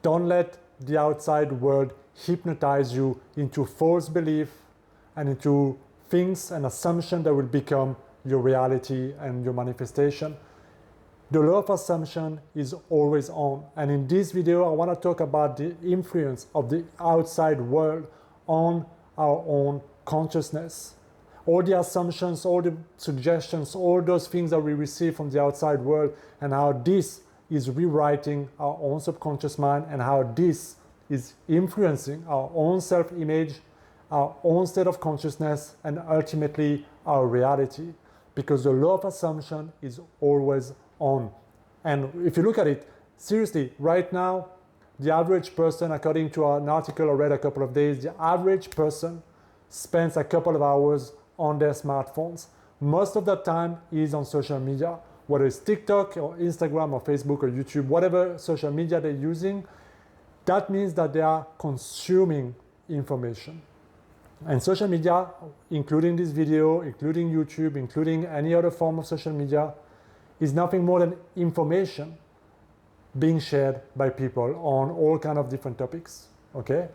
Don't let the outside world hypnotize you into false belief and into things and assumptions that will become your reality and your manifestation. The law of assumption is always on. And in this video, I want to talk about the influence of the outside world on our own consciousness. All the assumptions, all the suggestions, all those things that we receive from the outside world, and how this is rewriting our own subconscious mind, and how this is influencing our own self-image, our own state of consciousness, and ultimately our reality. Because the law of assumption is always on. And if you look at it, seriously, right now, the average person, according to an article I read a couple of days, the average person spends a couple of hours on their smartphones. Most of that time is on social media, whether it's TikTok or Instagram or Facebook or YouTube, whatever social media they're using. That means that they are consuming information. And social media, including this video, including YouTube, including any other form of social media, is nothing more than information being shared by people on all kinds of different topics, okay?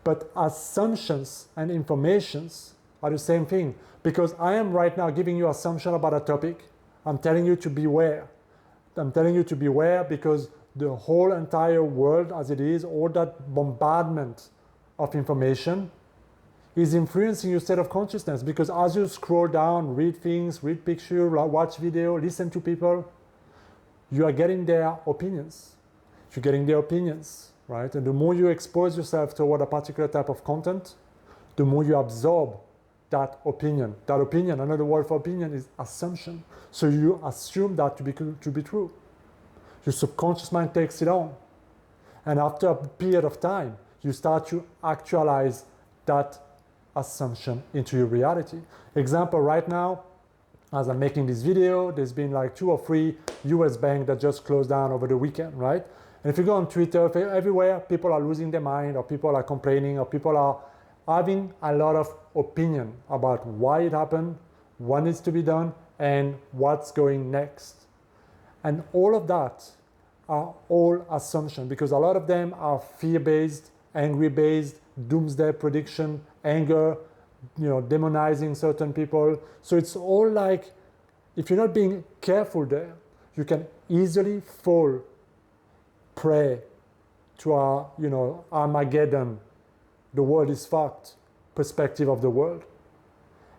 But assumptions and informations are the same thing, because I am right now giving you assumption about a topic. I'm telling you to beware. I'm telling you to beware because the whole entire world as it is, all that bombardment of information is influencing your state of consciousness, because as you scroll down, read things, read pictures, watch video, listen to people, you are getting their opinions. You're getting their opinions, right? And the more you expose yourself toward a particular type of content, the more you absorb that opinion. That opinion, another word for opinion is assumption. So you assume that to be true. Your subconscious mind takes it on. And after a period of time, you start to actualize that assumption into your reality. Example, right now, as I'm making this video, there's been like 2 or 3 US banks that just closed down over the weekend, right? And if you go on Twitter, everywhere, people are losing their mind, or people are complaining, or people are having a lot of opinion about why it happened, what needs to be done, and what's going next. And all of that are all assumptions, because a lot of them are fear-based, angry-based, doomsday prediction, anger, demonizing certain people. So it's all like, if you're not being careful there, you can easily fall prey to our, Armageddon, the world is fucked perspective of the world.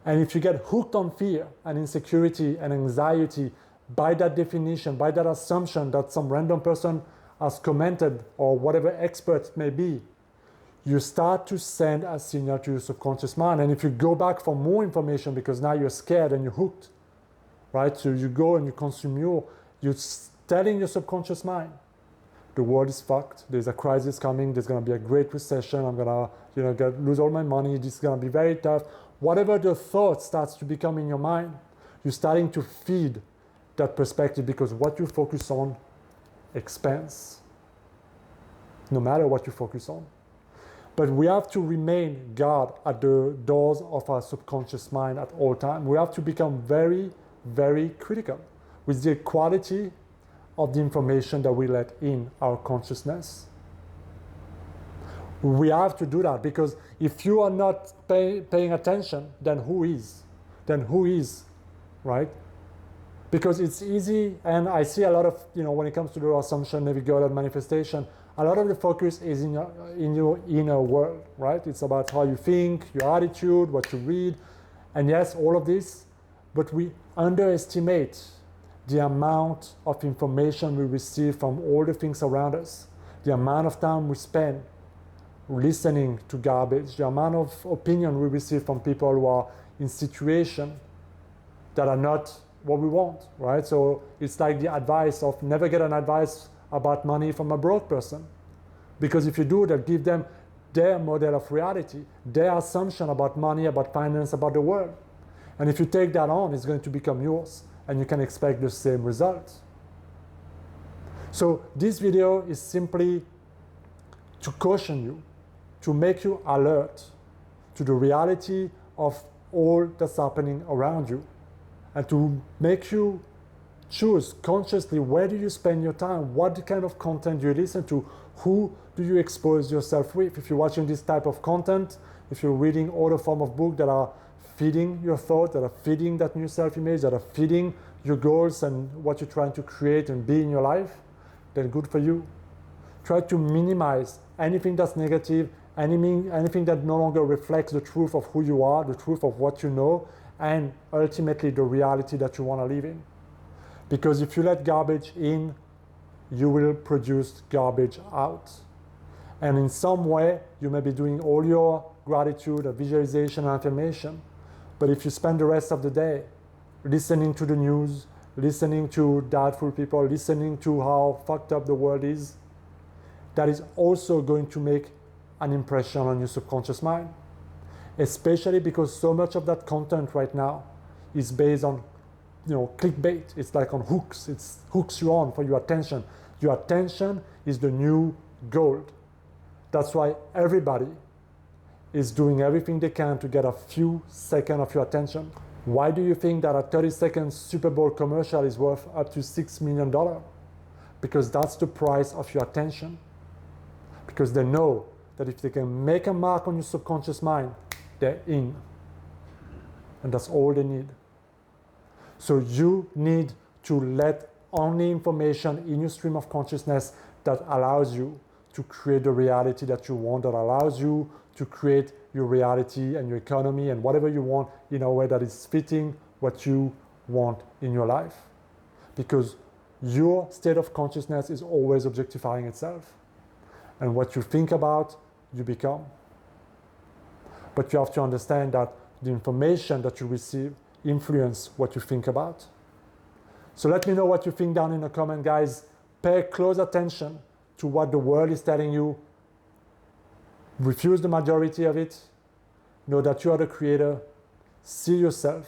And if you get hooked on fear and insecurity and anxiety by that definition, by that assumption that some random person has commented, or whatever expert it may be, you start to send a signal to your subconscious mind. And if you go back for more information because now you're scared and you're hooked, right? So you go and you consume more, you're telling your subconscious mind, the world is fucked, there's a crisis coming, there's going to be a great recession, I'm going to lose all my money, this is going to be very tough. Whatever the thought starts to become in your mind, you're starting to feed that perspective, because what you focus on expands, no matter what you focus on. But we have to remain guard at the doors of our subconscious mind at all times. We have to become very, very critical with the quality of the information that we let in our consciousness. We have to do that, because if you are not paying attention, then who is? Then who is, right? Because it's easy, and I see a lot of, when it comes to the assumption, navigator, manifestation, a lot of the focus is in your inner world, right? It's about how you think, your attitude, what you read, and yes, all of this, but we underestimate the amount of information we receive from all the things around us, the amount of time we spend listening to garbage, the amount of opinion we receive from people who are in situations that are not what we want, right? So it's like the advice of never get an advice about money from a broke person, because if you do that, give them their model of reality, their assumption about money, about finance, about the world. And if you take that on, it's going to become yours, and you can expect the same results. So this video is simply to caution you, to make you alert to the reality of all that's happening around you, and to make you choose consciously where do you spend your time, what kind of content you listen to, Who do you expose yourself with? If you're watching this type of content, if you're reading other form of book that are feeding your thought, that are feeding that new self-image, that are feeding your goals and what you're trying to create and be in your life, then good for you. Try to minimize anything that's negative, anything that no longer reflects the truth of who you are, the truth of what you know, and ultimately the reality that you want to live in. Because if you let garbage in, you will produce garbage out. And in some way, you may be doing all your gratitude, visualization, and affirmation. But if you spend the rest of the day listening to the news, listening to doubtful people, listening to how fucked up the world is, that is also going to make an impression on your subconscious mind. Especially because so much of that content right now is based on, clickbait. It's like on hooks. It hooks you on for your attention. Your attention is the new gold. That's why everybody is doing everything they can to get a few seconds of your attention. Why do you think that a 30-second Super Bowl commercial is worth up to $6 million? Because that's the price of your attention. Because they know that if they can make a mark on your subconscious mind, they're in. And that's all they need. So you need to let only information in your stream of consciousness that allows you to create the reality that you want, that allows you to create your reality and your economy and whatever you want in a way that is fitting what you want in your life. Because your state of consciousness is always objectifying itself. And what you think about, you become. But you have to understand that the information that you receive influence what you think about. So let me know what you think down in the comment, guys. Pay close attention to what the world is telling you. Refuse the majority of it. Know that you are the creator. See yourself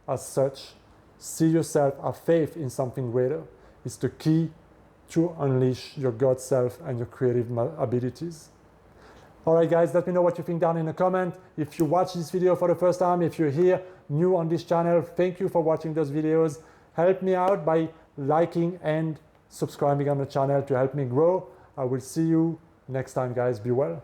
as such. See yourself, have faith in something greater. It's the key to unleash your God self and your creative abilities. Alright guys, let me know what you think down in the comment. If you watch this video for the first time, if you're here new on this channel, thank you for watching those videos. Help me out by liking and subscribing on the channel to help me grow. I will see you next time, guys. Be well.